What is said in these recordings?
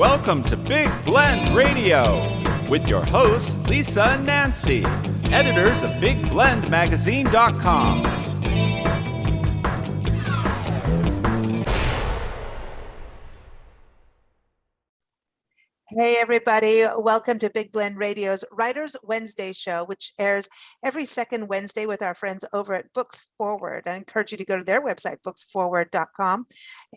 Welcome to Big Blend Radio with your hosts, Lisa and Nancy, editors of BigBlendMagazine.com. Hey everybody, welcome to Big Blend Radio's Writers Wednesday show, which airs every second Wednesday with our friends over at Books Forward. I encourage you to go to their website, booksforward.com.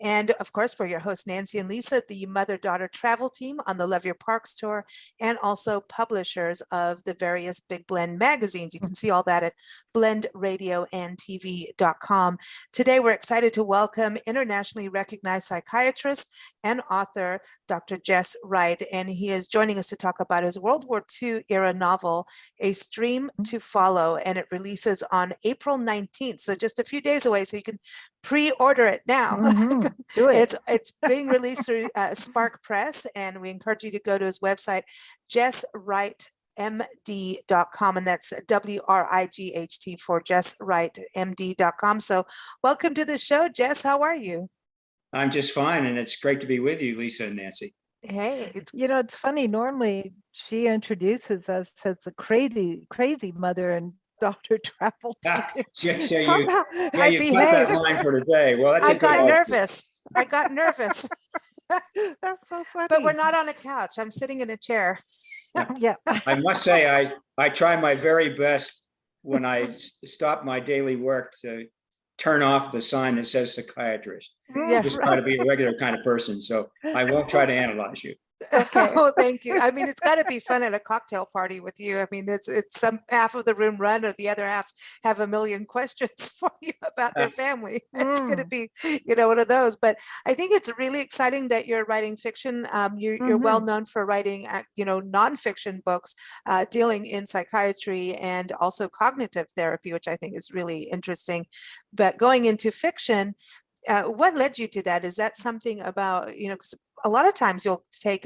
And of course, for your hosts, Nancy and Lisa, the mother-daughter travel team on the Love Your Parks tour, and also publishers of the various Big Blend magazines. You can see all that at blendradioandtv.com. Today, we're excited to welcome internationally recognized psychiatrist and author, Dr. Jess Wright, and he is joining us to talk about his World War II era novel, A Stream to Follow, and it releases on April 19th, so just a few days away, so you can pre-order it now. Do it. It's being released through Spark Press, and we encourage you to go to his website, jesswrightmd.com, and that's WRIGHT for jesswrightmd.com. So welcome to the show, Jess. How are you? I'm just fine, and it's great to be with you, Lisa and Nancy. Hey, it's funny. Normally, she introduces us as the crazy mother and daughter travel. Somehow, you I cut behaved. that line for today. Well, that's I a good got idea. nervous. I got nervous. That's so funny. But we're not on a couch. I'm sitting in a chair. Yeah. I must say, I try my very best when I stop my daily work to turn off the sign that says psychiatrist. Yeah, I just try to be a regular kind of person, so I won't try to analyze you. Okay. Oh, thank you. I mean, it's got to be fun at a cocktail party with you. I mean, it's some half of the room run, or the other half have a million questions for you about their family. It's going to be, one of those. But I think it's really exciting that you're writing fiction. You're well known for writing, nonfiction books dealing in psychiatry and also cognitive therapy, which I think is really interesting. But going into fiction, what led you to that? Is that something about, 'cause a lot of times you'll take,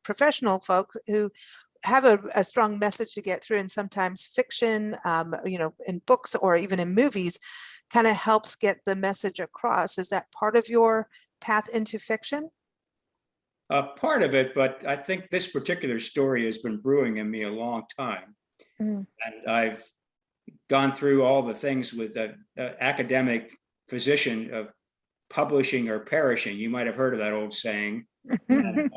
professional folks who have a strong message to get through, and sometimes fiction, in books or even in movies kind of helps get the message across. Is that part of your path into fiction? Part of it, but I think this particular story has been brewing in me a long time. And I've gone through all the things with the academic physician of publishing or perishing. You might have heard of that old saying. And,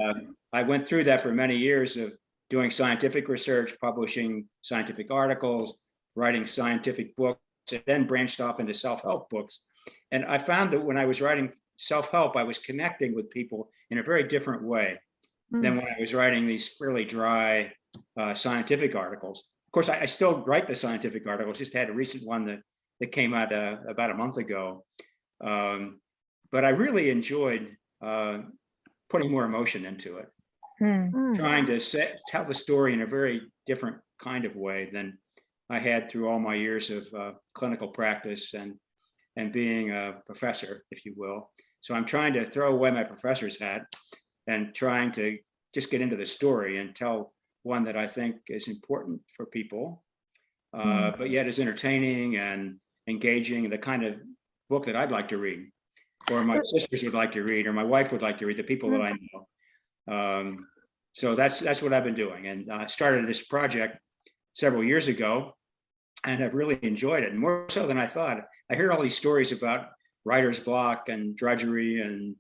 I went through that for many years of doing scientific research, publishing scientific articles, writing scientific books, and then branched off into self-help books. And I found that when I was writing self-help, I was connecting with people in a very different way than when I was writing these fairly dry scientific articles. Of course, I still write the scientific articles, just had a recent one that came out about a month ago. But I really enjoyed putting more emotion into it, trying to tell the story in a very different kind of way than I had through all my years of clinical practice and being a professor, if you will. So I'm trying to throw away my professor's hat and trying to just get into the story and tell one that I think is important for people, but yet is entertaining and engaging, the kind of book that I'd like to read, or my sisters would like to read, or my wife would like to read, the people that I know. So that's what I've been doing. And I started this project several years ago, and I've really enjoyed it, more so than I thought. I hear all these stories about writer's block and drudgery and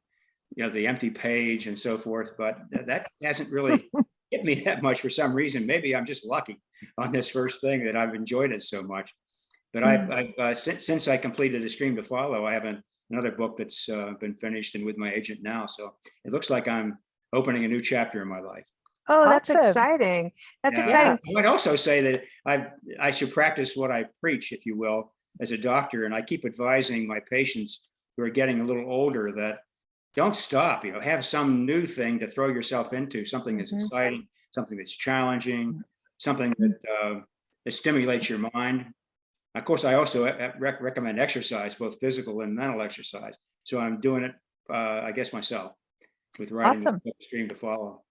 the empty page and so forth, but that hasn't really hit me that much for some reason. Maybe I'm just lucky on this first thing that I've enjoyed it so much. But I've since I completed A Stream to Follow, I have another book that's been finished and with my agent now. So it looks like I'm opening a new chapter in my life. Oh, that's Awesome. exciting. That's exciting. I might also say that I should practice what I preach, if you will, as a doctor. And I keep advising my patients who are getting a little older that don't stop, have some new thing to throw yourself into, something that's exciting, something that's challenging, something that stimulates your mind. Of course, I also recommend exercise, both physical and mental exercise. So I'm doing it, I guess, myself with writing Awesome. The Stream to Follow.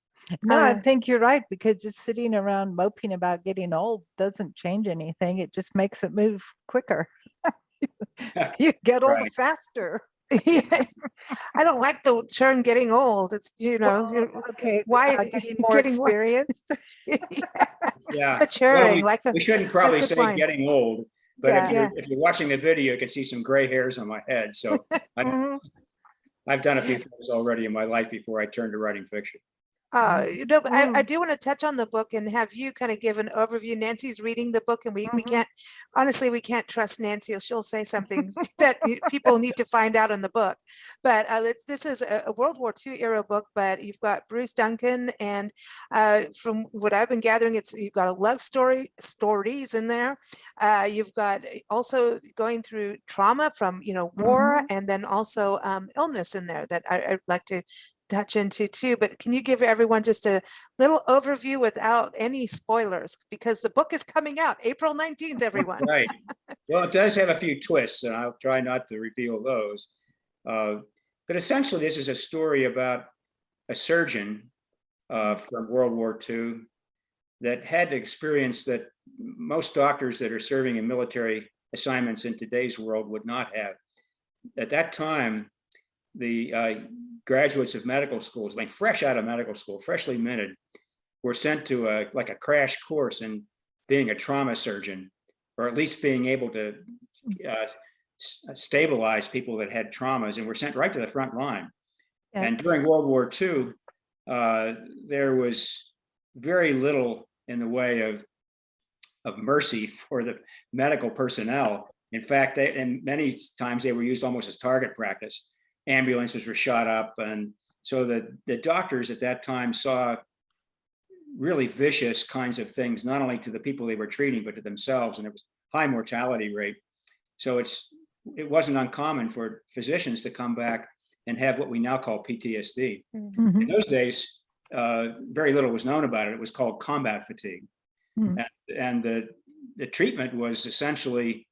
No, I think you're right, because just sitting around moping about getting old doesn't change anything. It just makes it move quicker. You get old Right. faster. I don't like the term getting old. It's, Okay, why getting more getting what? experience. Yeah. Well, Maturing, like we shouldn't probably good say wine. getting old, but Yeah. if you're watching the video, you can see some gray hairs on my head. So Mhm. I've done a few things already in my life before I turned to writing fiction. But I Mm. do want to touch on the book and have you kind of give an overview. Nancy's reading the book, and we Mhm. can't, honestly, we can't trust Nancy. She'll say something that people need to find out in the book. But this is a World War II era book, but you've got Bruce Duncan, and from what I've been gathering, you've got a love stories in there. You've got also going through trauma from war, Mhm. and then also illness in there that I'd like to touch into too. But can you give everyone just a little overview without any spoilers, because the book is coming out April 19th, everyone. Right. Well, it does have a few twists, and I'll try not to reveal those. But essentially, this is a story about a surgeon from World War II that had the experience that most doctors that are serving in military assignments in today's world would not have. At that time, the graduates of medical schools, like fresh out of medical school, freshly minted, were sent to a crash course in being a trauma surgeon, or at least being able to stabilize people that had traumas, and were sent right to the front line. Yeah. And during World War II, there was very little in the way of mercy for the medical personnel. In fact, and many times they were used almost as target practice. Ambulances were shot up, and so the doctors at that time saw really vicious kinds of things, not only to the people they were treating, but to themselves, and it was high mortality rate. So it wasn't uncommon for physicians to come back and have what we now call PTSD. Mhm. In those days, very little was known about it. It was called combat fatigue. Mhm. And the treatment was essentially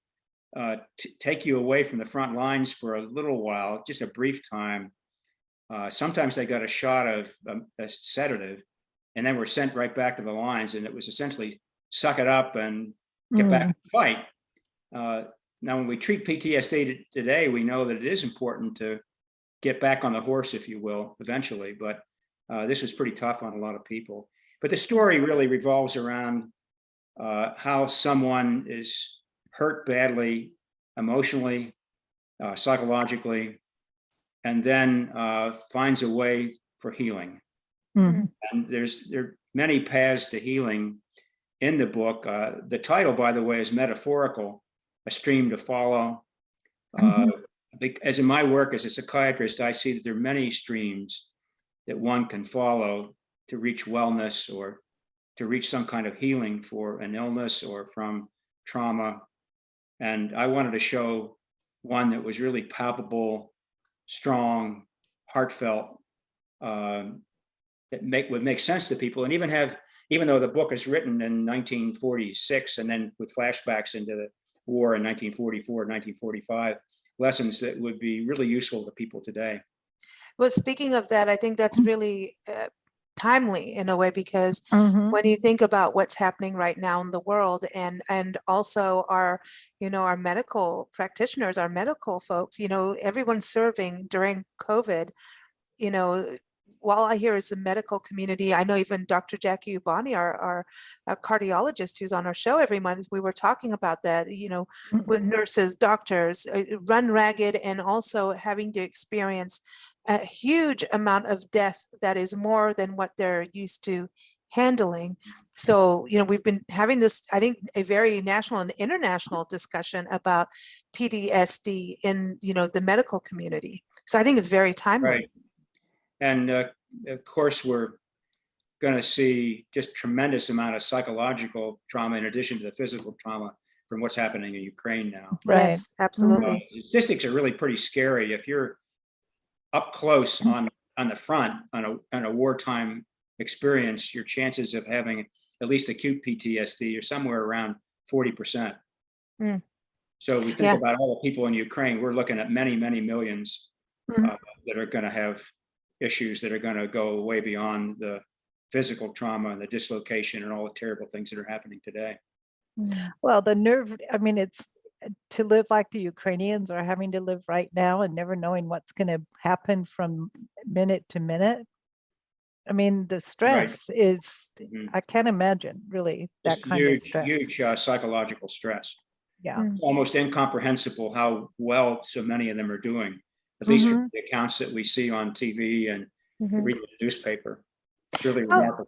take you away from the front lines for a little while, just a brief time. Sometimes they got a shot of a sedative, and then were sent right back to the lines. And it was essentially suck it up and get back and fight. Now, when we treat PTSD today, we know that it is important to get back on the horse, if you will, eventually. But this was pretty tough on a lot of people. But the story really revolves around how someone is hurt badly, emotionally, psychologically, and then finds a way for healing. Mhm. And there are many paths to healing in the book. The title, by the way, is metaphorical, a stream to follow. As in my work as a psychiatrist, I see that there are many streams that one can follow to reach wellness, or to reach some kind of healing for an illness or from trauma. And I wanted to show one that was really palpable, strong, heartfelt, that would make sense to people, and even though the book is written in 1946 and then with flashbacks into the war in 1944, 1945, lessons that would be really useful to people today. Well, speaking of that, I think that's really timely in a way, because Mhm. when you think about what's happening right now in the world, and also our our medical practitioners, our medical folks, everyone serving during COVID, while I hear is the medical community, I know even Dr. Jackie Ubani, our cardiologist who's on our show every month, we were talking about that, with nurses, doctors, run ragged, and also having to experience a huge amount of death that is more than what they're used to handling. So, we've been having this, I think, a very national and international discussion about PTSD in, the medical community. So I think it's very timely. Right. And of course, we're going to see just tremendous amount of psychological trauma in addition to the physical trauma from what's happening in Ukraine now. Right. Yes, absolutely. Statistics are really pretty scary. If you're up close on the front on a wartime experience, your chances of having at least acute PTSD are somewhere around 40%. Mm. So we think about all the people in Ukraine, we're looking at many, many millions that are going to have issues that are going to go way beyond the physical trauma and the dislocation and all the terrible things that are happening today. Well, the nerve, I mean, to live like the Ukrainians are having to live right now and never knowing what's going to happen from minute to minute. I mean, the stress is, I can't imagine really that Just kind of huge, stress. huge psychological stress. Yeah. Almost incomprehensible how well so many of them are doing, at least from the accounts that we see on TV and read the newspaper. It's really remarkable.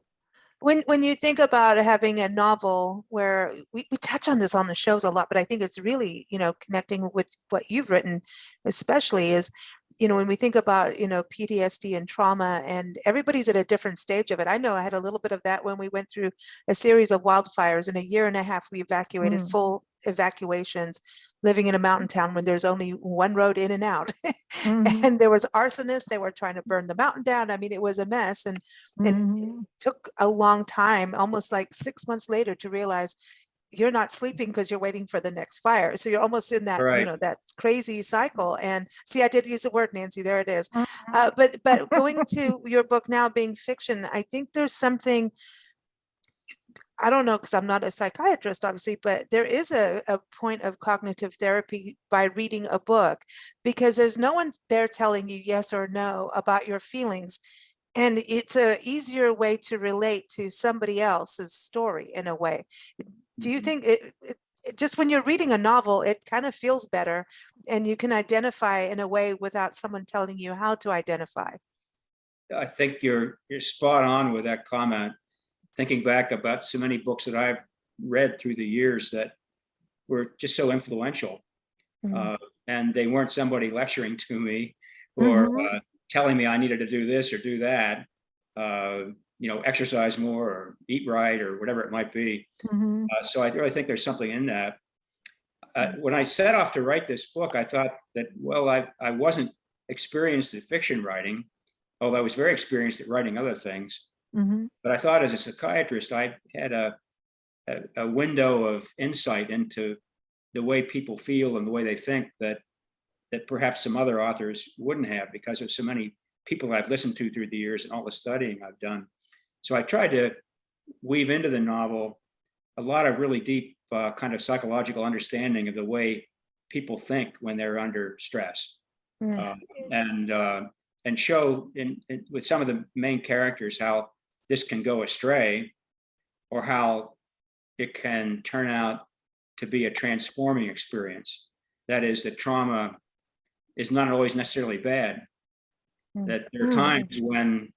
When you think about having a novel where we touch on this on the shows a lot, but I think it's really, connecting with what you've written, especially is, when we think about, PTSD and trauma, and everybody's at a different stage of it. I know I had a little bit of that when we went through a series of wildfires. In a year and a half, we evacuated full evacuations, living in a mountain town when there's only one road in and out. And there was arsonists. They were trying to burn the mountain down. I mean, it was a mess. And it took a long time, almost like 6 months later, to realize you're not sleeping because you're waiting for the next fire. So you're almost in that, that crazy cycle. And see, I did use the word, Nancy, there it is. But going to your book now being fiction, I think there's something, I don't know, because I'm not a psychiatrist, obviously, but there is a point of cognitive therapy by reading a book, because there's no one there telling you yes or no about your feelings. And it's a easier way to relate to somebody else's story in a way. Do you think it just when you're reading a novel, it kind of feels better and you can identify in a way without someone telling you how to identify? I think you're spot on with that comment. Thinking back about so many books that I've read through the years that were just so influential, and they weren't somebody lecturing to me or telling me I needed to do this or do that, exercise more or eat right or whatever it might be. So I really think there's something in that. When I set off to write this book, I thought that, well, I wasn't experienced in fiction writing, although I was very experienced at writing other things. But I thought as a psychiatrist, I had a window of insight into the way people feel and the way they think that perhaps some other authors wouldn't have, because of so many people I've listened to through the years and all the studying I've done. So I tried to weave into the novel a lot of really deep kind of psychological understanding of the way people think when they're under stress, and show with some of the main characters how this can go astray, or how it can turn out to be a transforming experience. That is, that trauma is not always necessarily bad. That there are times when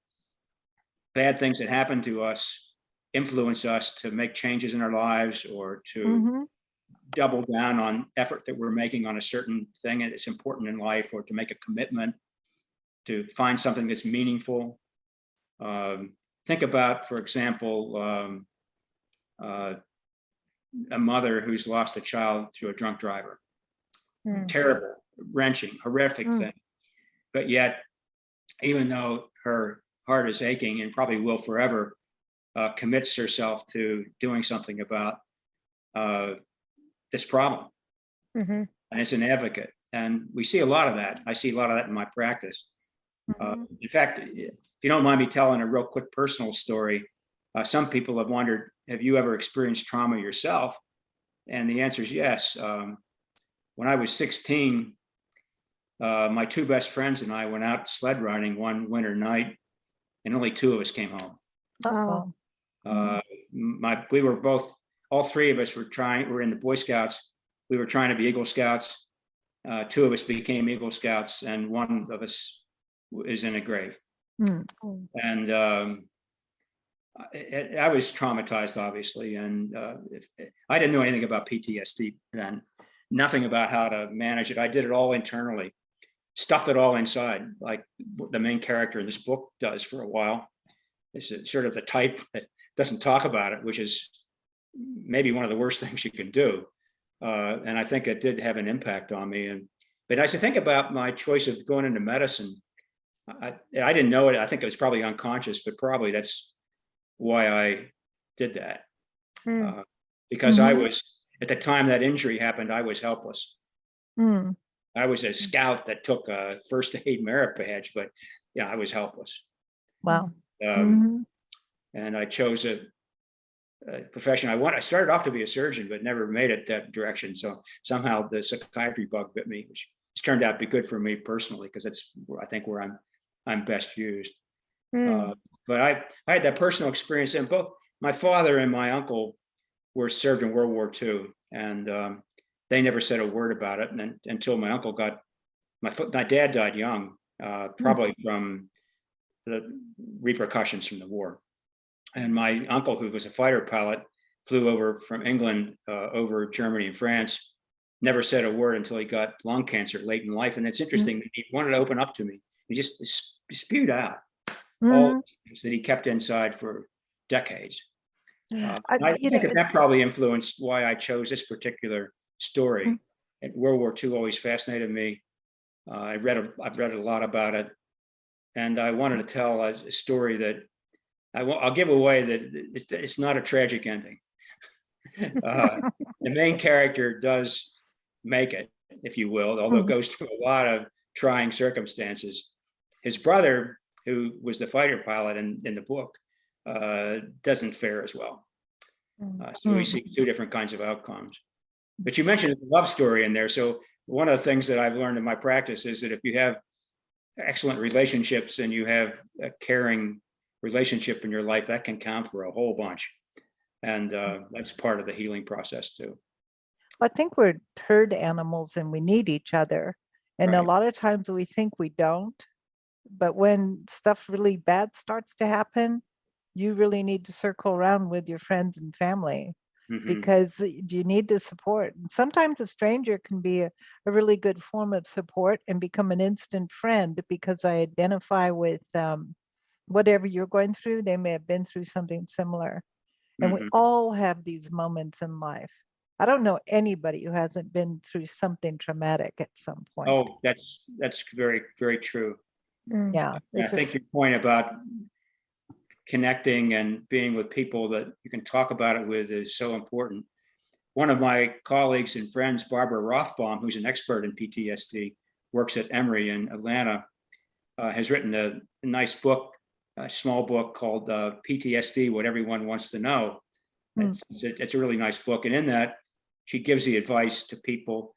bad things that happen to us influence us to make changes in our lives, or to double down on effort that we're making on a certain thing that's important in life, or to make a commitment to find something that's meaningful. Think about, for example, a mother who's lost a child through a drunk driver. Terrible, wrenching, horrific thing. But yet, even though her heart is aching and probably will forever, commits herself to doing something about this problem. And it's an advocate. And we see a lot of that. I see a lot of that in my practice. In fact, if you don't mind me telling a real quick personal story, some people have wondered, have you ever experienced trauma yourself? And the answer is yes. When I was 16, my two best friends and I went out sled riding one winter night, and only two of us came home. We were both, all three of us were in the Boy Scouts. We were trying to be Eagle Scouts. Two of us became Eagle Scouts, and one of us is in a grave. And I was traumatized, obviously, and I didn't know anything about PTSD then, nothing about how to manage it. I did it all internally, stuffed it all inside, like the main character in this book does for a while. It's sort of the type that doesn't talk about it, which is maybe one of the worst things you can do. And I think it did have an impact on me. But as I think about my choice of going into medicine, I didn't know it. I think it was probably unconscious, but probably that's why I did that. Because I was, at the time that injury happened, I was helpless. I was a scout that took a first aid merit badge, but yeah, I was helpless. Wow. And I chose profession. I started off to be a surgeon, but never made it that direction. So somehow the psychiatry bug bit me, which has turned out to be good for me personally, because that's I think where I'm best used. But I had that personal experience, and both my father and my uncle were served in World War II, and they never said a word about it. And then, until my uncle got my dad died young, probably from the repercussions from the war. And my uncle, who was a fighter pilot, flew over from England over Germany and France, never said a word until he got lung cancer late in life. And it's interesting that he wanted to open up to me. He just spewed out all things that he kept inside for decades. I think that probably influenced why I chose this particular story. And World War II always fascinated me. I've read a lot about it, and I wanted to tell a story that I'll give away that it's not a tragic ending. The main character does make it, if you will, although it goes through a lot of trying circumstances. His brother, who was the fighter pilot in the book, doesn't fare as well. So we see two different kinds of outcomes. But you mentioned the love story in there. So one of the things that I've learned in my practice is that if you have excellent relationships and you have a caring relationship in your life, that can count for a whole bunch. And that's part of the healing process too. I think we're herd animals and we need each other. And a Right. lot of times we think we don't. But when stuff really bad starts to happen, you really need to circle around with your friends and family because you need the support. And sometimes a stranger can be a really good form of support and become an instant friend because I identify with whatever you're going through. They may have been through something similar. And we all have these moments in life. I don't know anybody who hasn't been through something traumatic at some point. Oh, that's very, very true. Yeah. And I think your point about connecting and being with people that you can talk about it with is so important. One of my colleagues and friends, Barbara Rothbaum, who's an expert in PTSD, works at Emory in Atlanta, has written a nice book, a small book called PTSD, What Everyone Wants to Know. It's a really nice book. And in that, she gives the advice to people,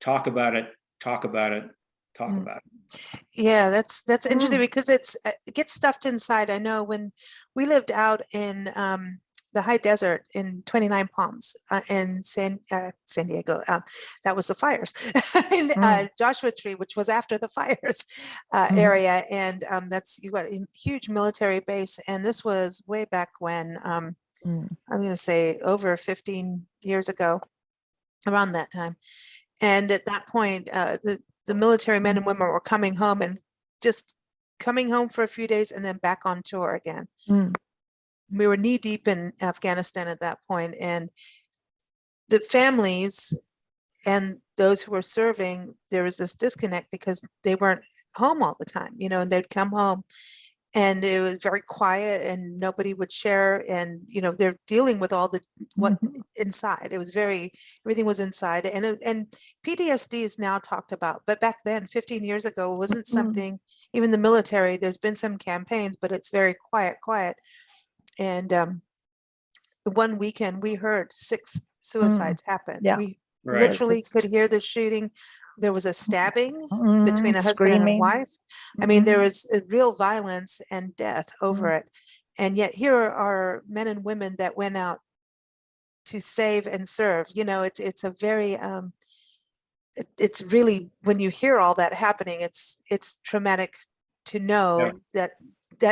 talk about it, talk about it, talk about it. Yeah, that's interesting because it gets stuffed inside. I know when we lived out in the high desert in 29 Palms in San Diego, that was the fires in Joshua Tree, which was after the fires area, and that's you got a huge military base, and this was way back when I'm going to say over 15 years ago, around that time, and at that point the military men and women were coming home and just coming home for a few days and then back on tour again. We were knee deep in Afghanistan at that point, and the families and those who were serving, there was this disconnect because they weren't home all the time, you know, and they'd come home and it was very quiet and nobody would share, and you know they're dealing with all the what inside. It was everything was inside, and PTSD is now talked about, but back then 15 years ago it wasn't something. Even the military, there's been some campaigns, but it's very quiet. And one weekend we heard 6 suicides happen. We literally could hear the shooting. There was a stabbing between a husband and a wife. I mean, there was a real violence and death over it. And yet here are men and women that went out to save and serve. You know, it's a very, it's really, when you hear all that happening, it's traumatic to know that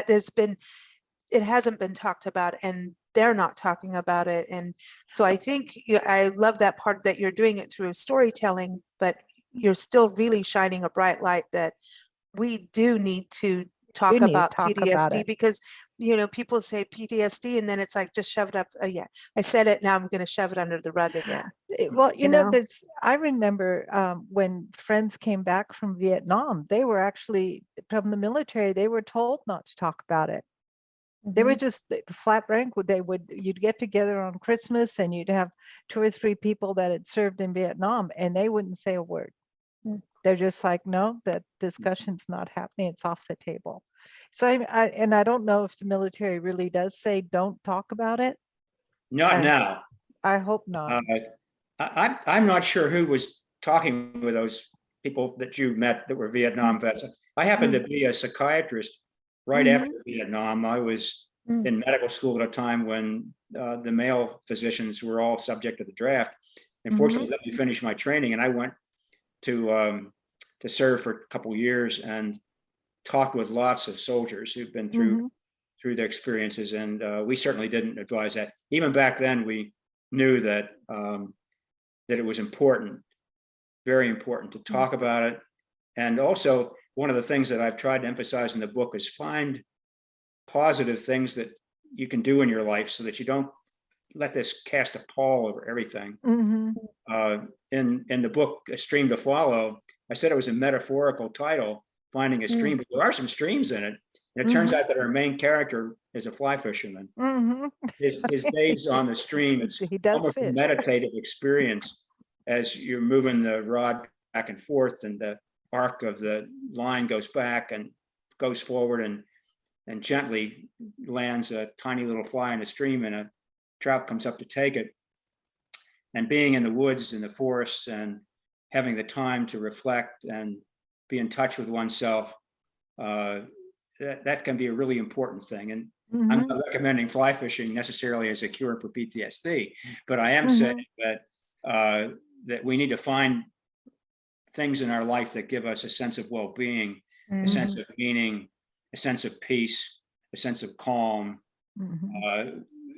there's been, it hasn't been talked about, and they're not talking about it. And so I think I love that part that you're doing it through storytelling, but you're still really shining a bright light that we do need to talk about PTSD, because, you know, people say PTSD and then it's like, just shove it up. Yeah, I said it. Now I'm going to shove it under the rug again. Well, you know, I remember when friends came back from Vietnam, they were actually from the military. They were told not to talk about it. They were just flat rank. You'd get together on Christmas and you'd have 2 or 3 people that had served in Vietnam and they wouldn't say a word. They're just like, no, that discussion's not happening. It's off the table. So I don't know if the military really does say, don't talk about it. Not Uh, now. I hope not. I'm not sure who was talking with those people that you met that were Vietnam vets. I happened to be a psychiatrist right Mhm. after Vietnam. I was Mm. in medical school at a time when the male physicians were all subject to the draft. And fortunately, let me finish my training, and I went to serve for a couple of years and talked with lots of soldiers who've been through their experiences, and we certainly didn't advise that. Even back then, we knew that that it was important, very important, to talk about it. And also, one of the things that I've tried to emphasize in the book is find positive things that you can do in your life so that you don't let this cast a pall over everything. Mhm. In the book, A Stream to Follow, I said it was a metaphorical title, finding a stream, but there are some streams in it. And it turns out that our main character is a fly fisherman. Mhm. His days on the stream, it's He does almost a fish. meditative experience as you're moving the rod back and forth, and the arc of the line goes back and goes forward and gently lands a tiny little fly in the stream, and a trout comes up to take it. And being in the woods, in the forests, and having the time to reflect and be in touch with oneself, that can be a really important thing. And I'm not recommending fly fishing necessarily as a cure for PTSD, but I am saying that that we need to find things in our life that give us a sense of well-being, a sense of meaning, a sense of peace, a sense of calm.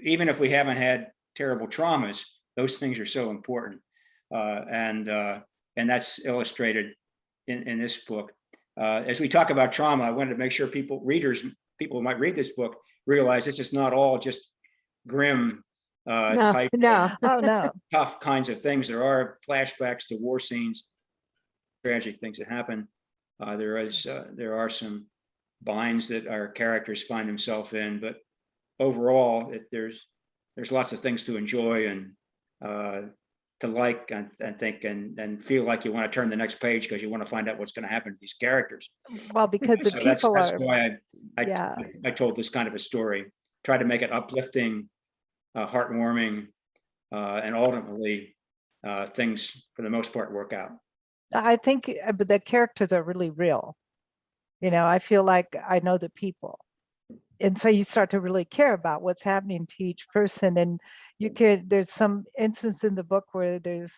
Even if we haven't had terrible traumas, those things are so important, and that's illustrated in this book. As we talk about trauma, I wanted to make sure people who might read this book realize this is not all just grim type Oh no. tough kinds of things. There are flashbacks to war scenes, tragic things that happen. There are some binds that our characters find themselves in, but overall, there's lots of things to enjoy and to like and think and feel like you want to turn the next page because you want to find out what's going to happen to these characters. Well, because the So that's people are, why yeah. I told this kind of a story. Try to make it uplifting, heartwarming, and ultimately things for the most part work out. I think but the characters are really real. You know, I feel like I know the people. And so you start to really care about what's happening to each person. And there's some instance in the book where there's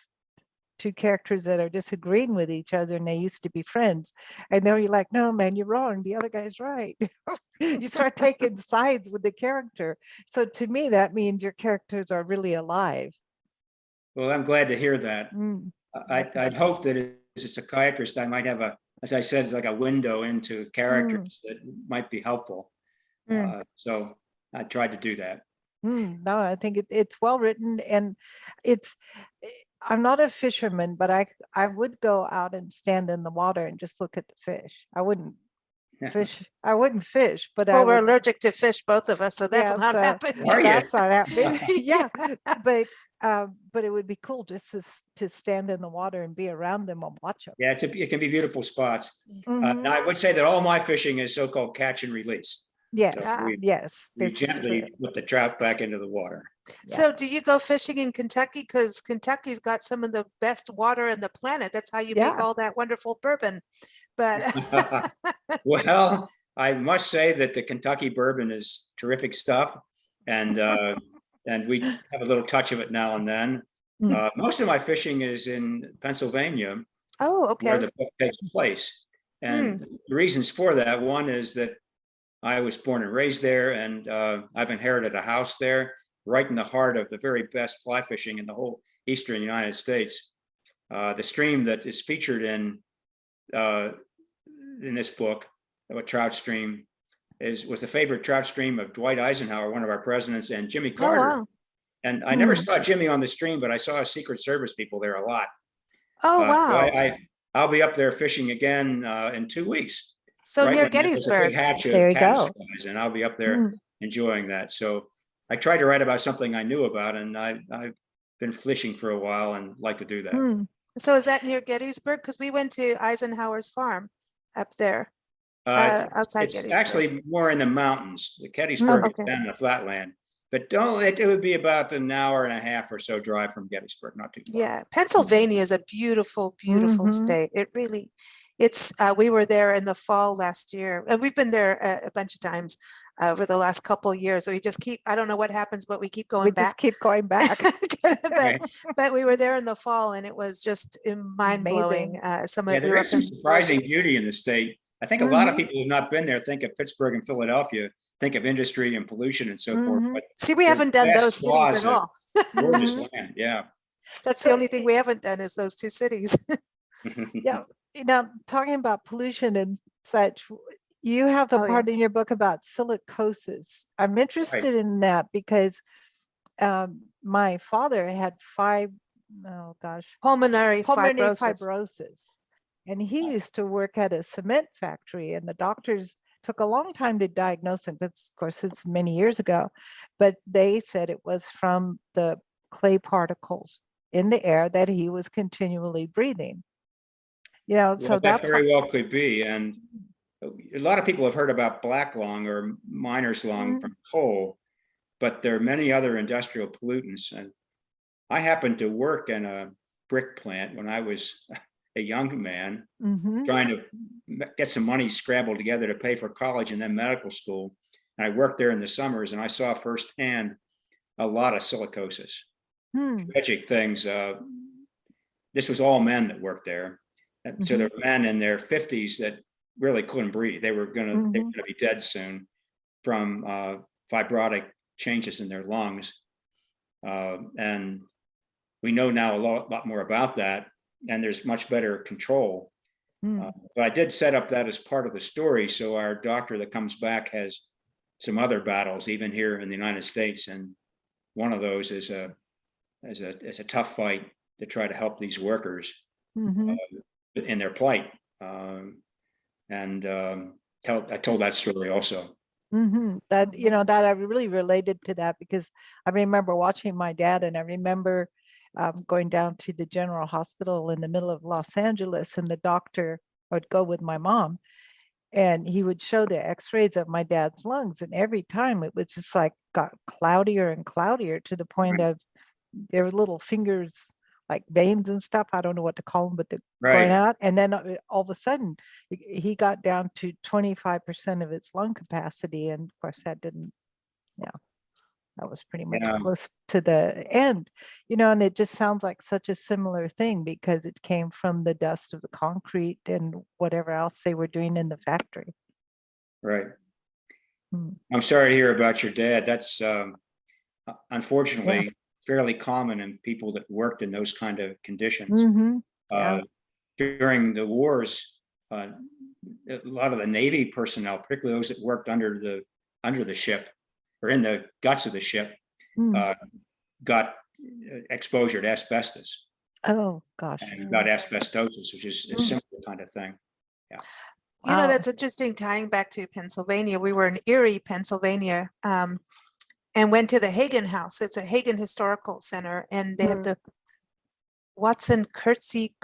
two characters that are disagreeing with each other and they used to be friends. And then you're like, no, man, you're wrong. The other guy's right. You start taking sides with the character. So to me, that means your characters are really alive. Well, I'm glad to hear that. I'd hope that as a psychiatrist, I might have as I said, it's like a window into characters that might be helpful. So I tried to do that. No, I think it's well written, and I'm not a fisherman, but I would go out and stand in the water and just look at the fish. I wouldn't fish, but Well, we're allergic to fish, both of us, so that's not happening. Are you? That's not happening. Yeah, but it would be cool just to stand in the water and be around them and watch them. Yeah, it can be beautiful spots. Now I would say that all my fishing is so-called catch and release. Yes, So we this is gently true. put the trout back into the water. So do you go fishing in Kentucky? Because Kentucky's got some of the best water in the planet. That's how you make all that wonderful bourbon. But Well, I must say that the Kentucky bourbon is terrific stuff, and we have a little touch of it now and then. Most of my fishing is in Pennsylvania, oh, where okay. the book takes place. And the reasons for that, one is that I was born and raised there, and I've inherited a house there, right in the heart of the very best fly fishing in the whole eastern United States. The stream that is featured in this book, a trout stream, was the favorite trout stream of Dwight Eisenhower, one of our presidents, and Jimmy Carter. Oh, wow. And I never saw Jimmy on the stream, but I saw Secret Service people there a lot. Oh, wow. So I'll be up there fishing again in 2 weeks. So near Gettysburg. There you go. And I'll be up there enjoying that. So I tried to write about something I knew about, and I've been fishing for a while and like to do that. So is that near Gettysburg? Because we went to Eisenhower's farm up there, outside It's Gettysburg. actually more in the mountains. The Gettysburg is down in the flatland, but it would be about an hour and a half or so drive from Gettysburg, not too far. Yeah, Pennsylvania is a beautiful, beautiful Mhm. state. It really, we were there in the fall last year, and we've been there a bunch of times over the last couple of years. So we just I don't know what happens, but we keep We going just back. keep going back. But, but we were there in the fall, and it was just mind blowing. Yeah, We there were is up some in surprising Northeast. beauty in the state. I think a lot of Mhm. people who've not been there think of Pittsburgh and Philadelphia, think of industry and pollution and so forth, Mhm. but See, we there's haven't done vast those cities swaths at of all. gorgeous Mhm. land. Yeah. That's the only thing we haven't done is those two cities. Yeah, talking about pollution and such, you have a Oh, yeah. part in your book about silicosis. I'm interested in that because my father had Pulmonary pulmonary fibrosis. fibrosis, and he used to work at a cement factory, and the doctors took a long time to diagnose him. Because, of course, it's many years ago, but they said it was from the clay particles in the air that he was continually breathing. Well, So that that's very well could be. And a lot of people have heard about black lung or miner's lung Mhm. from coal, but there are many other industrial pollutants. And I happened to work in a brick plant when I was a young man, Mhm. trying to get some money scrambled together to pay for college and then medical school. And I worked there in the summers, and I saw firsthand a lot of silicosis, Hmm. tragic things. This was all men that worked there. And so there were men in their 50s that really couldn't breathe. They were gonna be dead soon from fibrotic changes in their lungs. And we know now a lot more about that, and there's much better control. Hmm. But I did set up that as part of the story, so our doctor that comes back has some other battles, even here in the United States, and one of those is a tough fight to try to help these workers Mhm. in their plight. I told that story also. That that I really related to that because I remember watching my dad, and I remember going down to the general hospital in the middle of Los Angeles, and the doctor would go with my mom, and he would show the X-rays of my dad's lungs, and every time it was just like got cloudier and cloudier to the point of their little fingers like veins and stuff. I don't know what to call them, but they're going Right. out. And then all of a sudden, he got down to 25% of its lung capacity, and of course that didn't. That was pretty much Yeah. close to the end, and it just sounds like such a similar thing because it came from the dust of the concrete and whatever else they were doing in the factory. Right. Hmm. I'm sorry to hear about your dad. That's unfortunately fairly common in people that worked in those kind of conditions. Yeah. During the wars, a lot of the Navy personnel, particularly those that worked under the ship or in the guts of the ship, Hmm. got exposure to asbestos Oh gosh. and got asbestosis, which is a similar kind of thing. Yeah. Wow. That's interesting. Tying back to Pennsylvania, we were in Erie, Pennsylvania, and went to the Hagen House. It's a Hagen Historical Center, and they have the Watson Curtsey.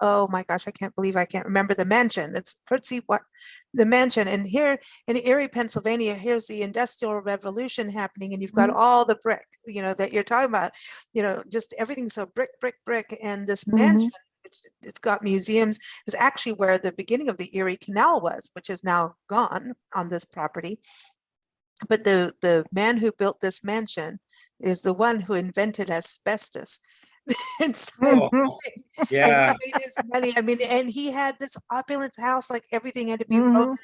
Oh my gosh, I can't believe I can't remember the mansion. That's the mansion. And here in Erie, Pennsylvania, here's the Industrial Revolution happening, and you've got all the brick, that you're talking about. Just everything so brick, brick, brick. And this mansion, which it's got museums, is actually where the beginning of the Erie Canal was, which is now gone on this property. But the man who built this mansion is the one who invented asbestos. And so, Oh, and yeah. I mean, his money, and he had this opulent house, like everything had to be Roman,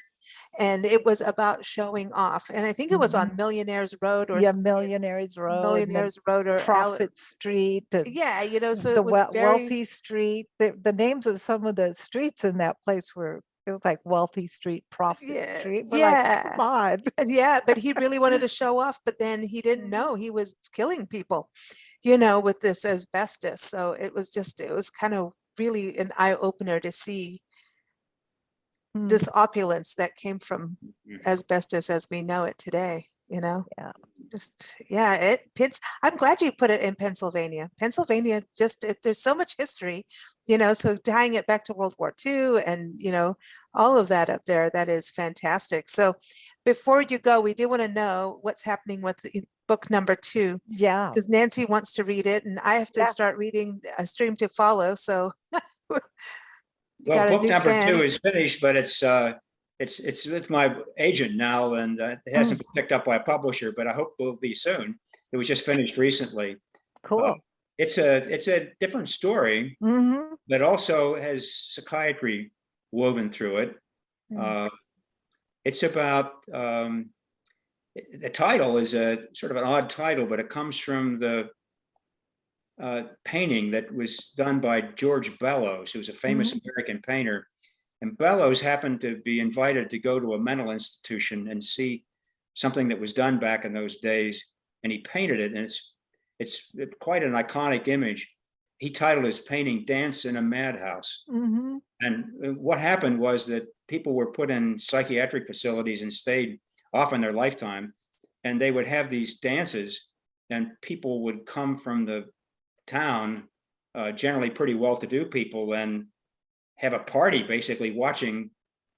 and it was about showing off. And I think it was on Millionaires Road or Millionaires Road, Millionaires Road or Profit Street. Yeah, so the it was very Wealthy Street. The names of some of the streets in that place were, it was like Wealthy Street, Profit Street. We're like, come on. Yeah, but he really wanted to show off, but then he didn't know he was killing people, with this asbestos. So it was kind of really an eye opener to see this opulence that came from asbestos as we know it today. Yeah. Just, yeah, I'm glad you put it in Pennsylvania. Pennsylvania, there's so much history, so tying it back to World War II and, all of that up there, that is fantastic. So before you go, we do want to know what's happening with book number 2, Yeah. because Nancy wants to read it and I have to start reading A Stream to Follow. So you got a book new number fan. 2 is finished, but it's with my agent now, and it hasn't been picked up by a publisher, but I hope it will be soon. It was just finished recently. Cool. It's a different story, but also has psychiatry woven through it. It's about the title is a sort of an odd title, but it comes from the painting that was done by George Bellows, who was a famous American painter. And Bellows happened to be invited to go to a mental institution and see something that was done back in those days. And he painted it, and it's quite an iconic image. He titled his painting "Dance in a Madhouse." And what happened was that people were put in psychiatric facilities and stayed often their lifetime. And they would have these dances, and people would come from the town, generally pretty well-to-do people, and have a party basically watching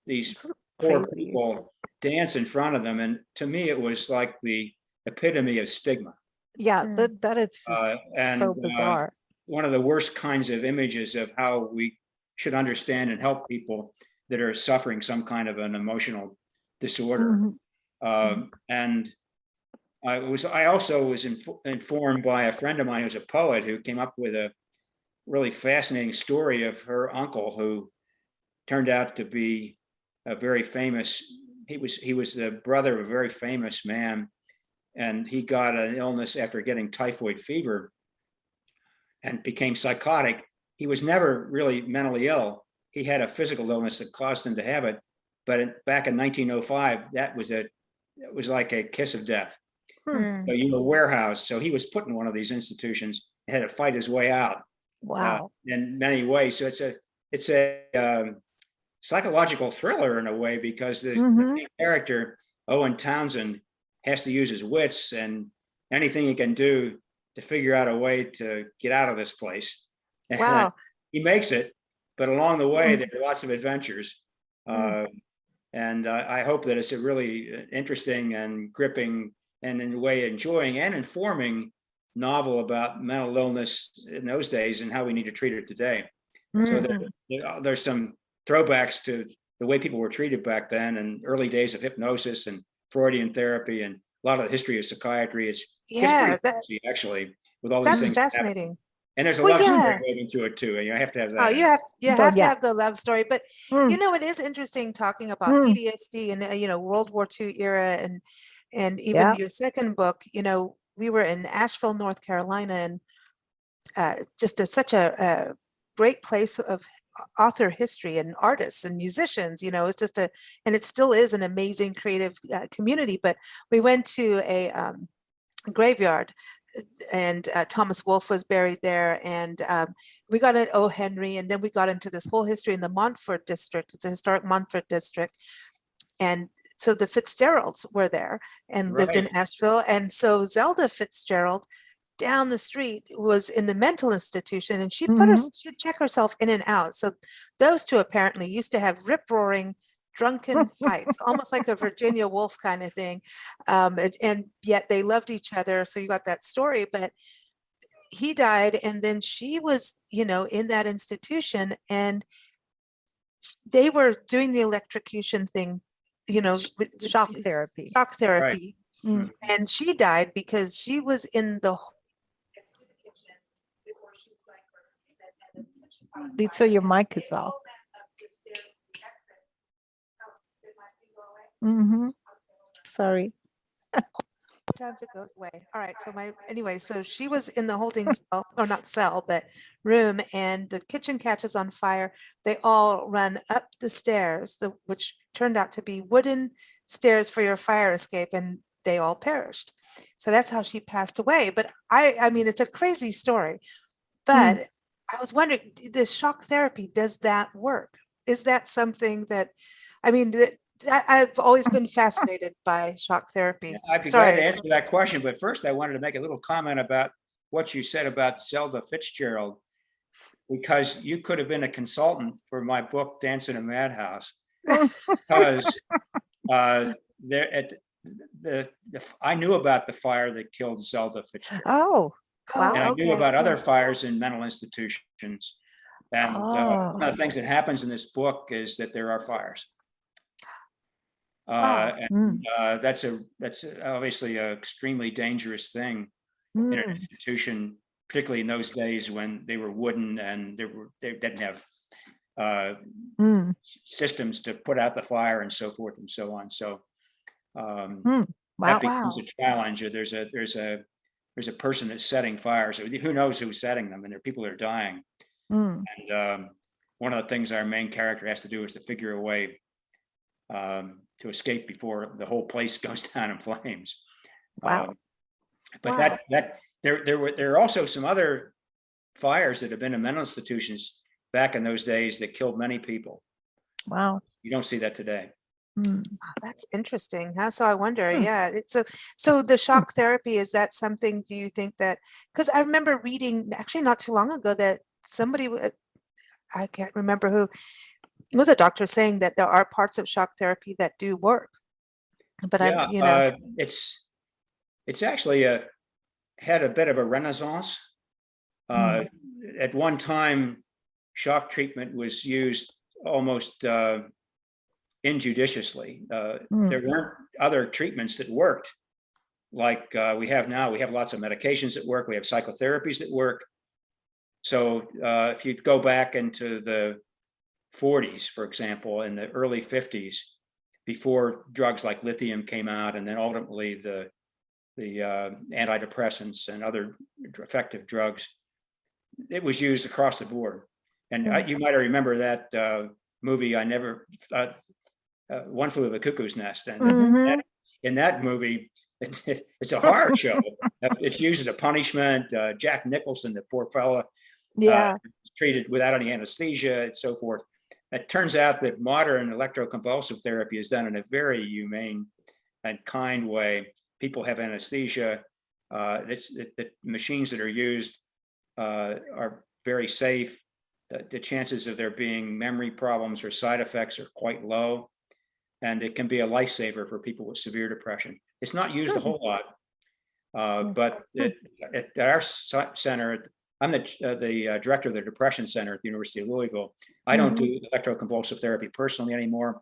these poor people dance in front of them. And to me, it was like the epitome of stigma. Yeah, that is just so bizarre. One of the worst kinds of images of how we should understand and help people that are suffering some kind of an emotional disorder. And I also was informed by a friend of mine who's a poet, who came up with a really fascinating story of her uncle, who turned out to be a very famous, he was the brother of a very famous man, and he got an illness after getting typhoid fever and became psychotic. He was never really mentally ill. He had a physical illness that caused him to have it. But back in 1905, it was like a kiss of death. So warehouse. So he was put in one of these institutions and had to fight his way out. Wow. In many ways. So it's a psychological thriller in a way, because the main character, Owen Townsend, has to use his wits and anything he can do to figure out a way to get out of this place. Wow. He makes it, but along the way, there are lots of adventures. And I hope that it's a really interesting and gripping and in a way enjoying and informing novel about mental illness in those days and how we need to treat it today. So there's some throwbacks to the way people were treated back then, and early days of hypnosis and Freudian therapy, and a lot of the history of psychiatry. It's pretty actually, with all these things. That's fascinating. Happening. And there's a love story into it too, and you have to have that. Oh, you have to have the love story. But it is interesting talking about PTSD and World War II era, and even your second book. We were in Asheville, North Carolina, and just such a great place of author history and artists and musicians. It's just and it still is an amazing creative community. But we went to a graveyard, and Thomas Wolfe was buried there, and we got at O. Henry, and then we got into this whole history in the Montfort district. It's a historic Montfort district, and so the Fitzgeralds were there and lived in Asheville. And so Zelda Fitzgerald down the street was in the mental institution, and she'd check herself in and out. So those two apparently used to have rip-roaring drunken fights, almost like a Virginia Woolf kind of thing. And yet they loved each other. So you got that story, but he died, and then she was, in that institution, and they were doing the electrocution thing, shock therapy. Right. And she died because she was in the kitchen before she was going for her treatment. So your mic is off. Sorry. Sometimes it goes away. All right. So so she was in the holding cell, or not cell, but room, and the kitchen catches on fire. They all run up the stairs, which turned out to be wooden stairs for your fire escape, and they all perished. So that's how she passed away. But I mean, it's a crazy story, but I was wondering, the shock therapy, does that work? Is that something that, I mean, I've always been fascinated by shock therapy. I'd be glad to Sorry. answer that question, but first I wanted to make a little comment about what you said about Zelda Fitzgerald, because you could have been a consultant for my book, Dance in a Madhouse, because there at I knew about the fire that killed Zelda Fitzgerald, Oh, wow. and I knew okay, about cool. other fires in mental institutions. And Oh. one of the things that happens in this book is that there are fires. Wow. Mm, That's obviously an extremely dangerous thing in an mm, institution, particularly in those days when they were wooden and they didn't have mm, systems to put out the fire and so forth and so on. So mm. that Wow. becomes Wow. a challenge. There's a person that's setting fires. Who knows who's setting them? And there are people that are dying. Mm, And one of the things our main character has to do is to figure a way to escape before the whole place goes down in flames. wow. But Wow. there are also some other fires that have been in mental institutions back in those days that killed many people. Wow. You don't see that today. Mm. That's interesting. Huh? So I wonder, Hmm. yeah. So the shock therapy, is that something, do you think that, because I remember reading actually not too long ago that somebody, I can't remember who, it was a doctor saying that there are parts of shock therapy that do work. But Yeah, it's actually had a bit of a renaissance. Mm. At one time, shock treatment was used almost injudiciously. Mm. There weren't other treatments that worked like we have now. We have lots of medications that work. We have psychotherapies that work. So if you go back into the 40s, for example, in the early 50s, before drugs like lithium came out, and then ultimately the antidepressants and other effective drugs, it was used across the board. And you might remember that movie, One Flew Over the Cuckoo's Nest. And Mhm. in that movie, it's a horror show. It's used as a punishment. Jack Nicholson, the poor fella, Yeah. treated without any anesthesia and so forth. It turns out that modern electroconvulsive therapy is done in a very humane and kind way. People have anesthesia. The machines that are used are very safe. The chances of there being memory problems or side effects are quite low. And it can be a lifesaver for people with severe depression. It's not used a whole lot, but at our center, I'm the director of the Depression Center at the University of Louisville. I don't do electroconvulsive therapy personally anymore.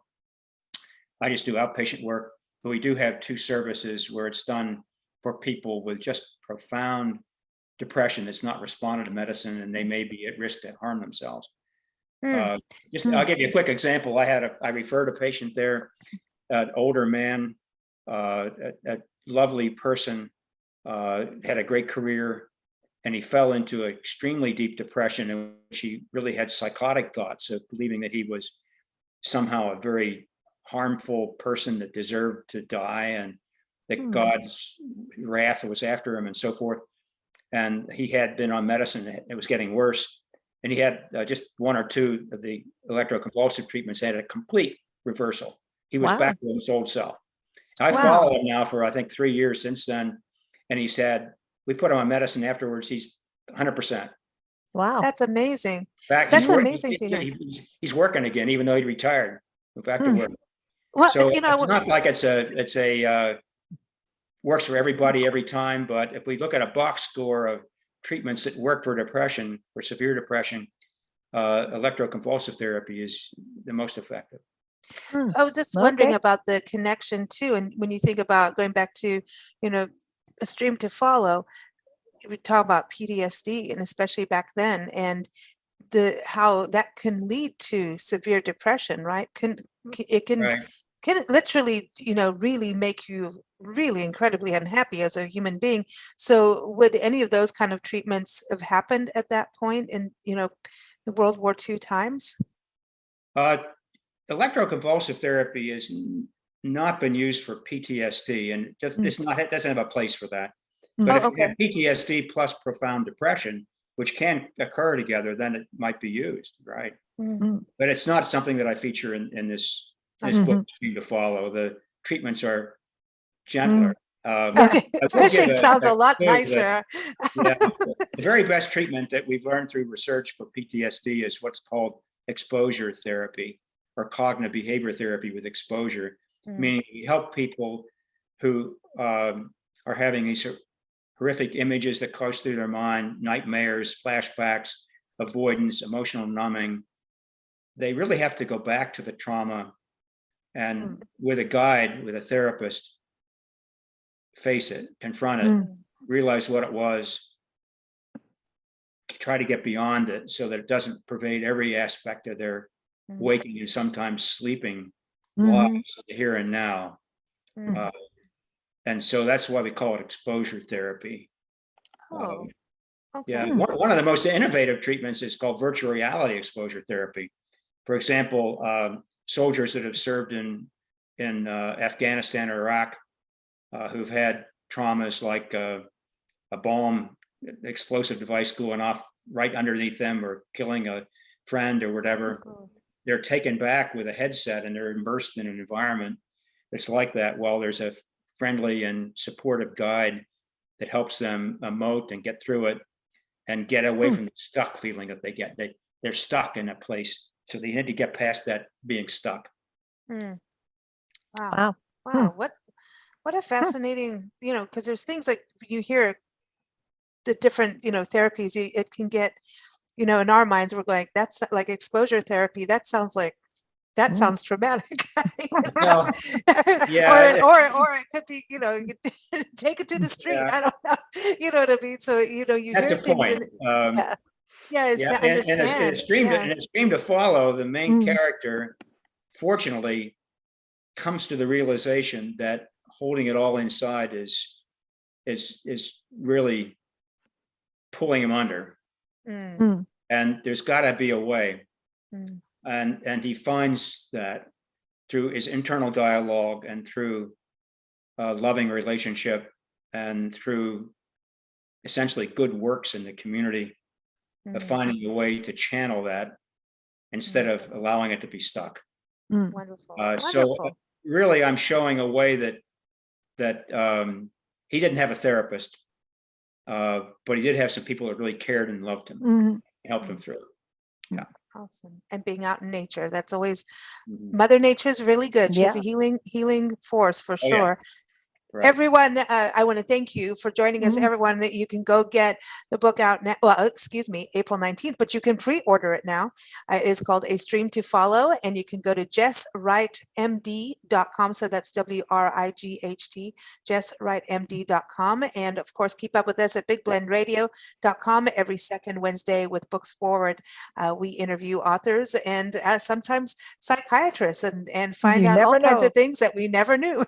I just do outpatient work, but we do have 2 services where it's done for people with just profound depression that's not responded to medicine, and they may be at risk to harm themselves. I'll give you a quick example. I referred a patient there, an older man, a lovely person, had a great career, and he fell into an extremely deep depression in which he really had psychotic thoughts of believing that he was somehow a very harmful person that deserved to die, and that God's wrath was after him and so forth. And he had been on medicine, it was getting worse. And he had just 1 or 2 of the electroconvulsive treatments had a complete reversal. He was back to his old self. I followed him now for, I think, 3 years since then. And he said, we put him on medicine afterwards, he's 100%. Wow. That's amazing. In fact, That's amazing to hear. He's working again, even though he retired. Went back to work. Well, So you know, it's not like it's a works for everybody every time. But if we look at a box score of treatments that work for depression, for severe depression, electroconvulsive therapy is the most effective. I was just wondering Okay. about the connection too. And when you think about going back to, A Stream to Follow, we talk about PTSD, and especially back then, and how that can lead to severe depression, right? It can Right. literally, really make you really incredibly unhappy as a human being. So would any of those kind of treatments have happened at that point in, the World War II times? Electroconvulsive therapy has not been used for PTSD, and it doesn't have a place for that. But if you have PTSD plus profound depression, which can occur together, then it might be used, right? But it's not something that I feature in this this book, Stream to Follow. The treatments are gentler. Okay, I will give fishing sounds a lot clue that, nicer. the very best treatment that we've learned through research for PTSD is what's called exposure therapy, or cognitive behavior therapy with exposure, meaning we help people who are having these horrific images that course through their mind, nightmares, flashbacks, avoidance, emotional numbing. They really have to go back to the trauma and with a guide, with a therapist, face it, confront it, realize what it was, try to get beyond it so that it doesn't pervade every aspect of their waking and sometimes sleeping lives, the here and now. And so that's why we call it exposure therapy. Oh, okay. Yeah, one of the most innovative treatments is called virtual reality exposure therapy. For example, soldiers that have served in Afghanistan or Iraq, who've had traumas like a bomb, explosive device going off right underneath them or killing a friend or whatever, they're taken back with a headset and they're immersed in an environment that's like that while there's a friendly and supportive guide that helps them emote and get through it and get away from the stuck feeling that they get. They're stuck in a place, so they need to get past that being stuck. Wow. What a fascinating, because there's things like you hear the different, therapies, it can get, in our minds, we're going, that's like exposure therapy. That sounds traumatic. Well, yeah. or it could be, you take it to the street. Yeah. I don't know. You know what I mean? So, you That's hear a things point. is to understand. And a stream to follow, the main character, fortunately, comes to the realization that holding it all inside is really pulling him under. And there's got to be a way. And he finds that through his internal dialogue and through a loving relationship and through essentially good works in the community, of finding a way to channel that instead of allowing it to be stuck. Wonderful. So really, I'm showing a way that he didn't have a therapist, but he did have some people that really cared and loved him, and helped him through it. Yeah. Awesome. And being out in nature, that's always, Mother Nature is really good. She's a healing force for sure. Right. Everyone, I want to thank you for joining us. Everyone, that you can go get the book out now. Well, excuse me, April 19th, but you can pre-order it now. It is called A Stream to Follow, and you can go to jesswrightmd.com. So that's WRIGHT, jesswrightmd.com. And of course, keep up with us at bigblendradio.com every second Wednesday with Books Forward. We interview authors and sometimes psychiatrists and find out all kinds of things that we never knew.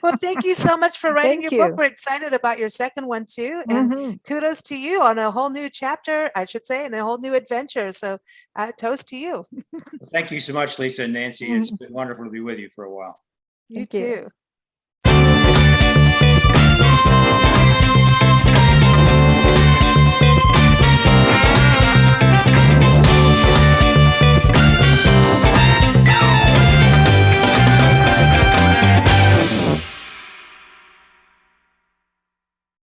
Well, thank you so much for writing your book. We're excited about your second one too. And kudos to you on a whole new chapter, I should say, and a whole new adventure. So toast to you. Well, thank you so much, Lisa and Nancy. It's been wonderful to be with you for a while. You too.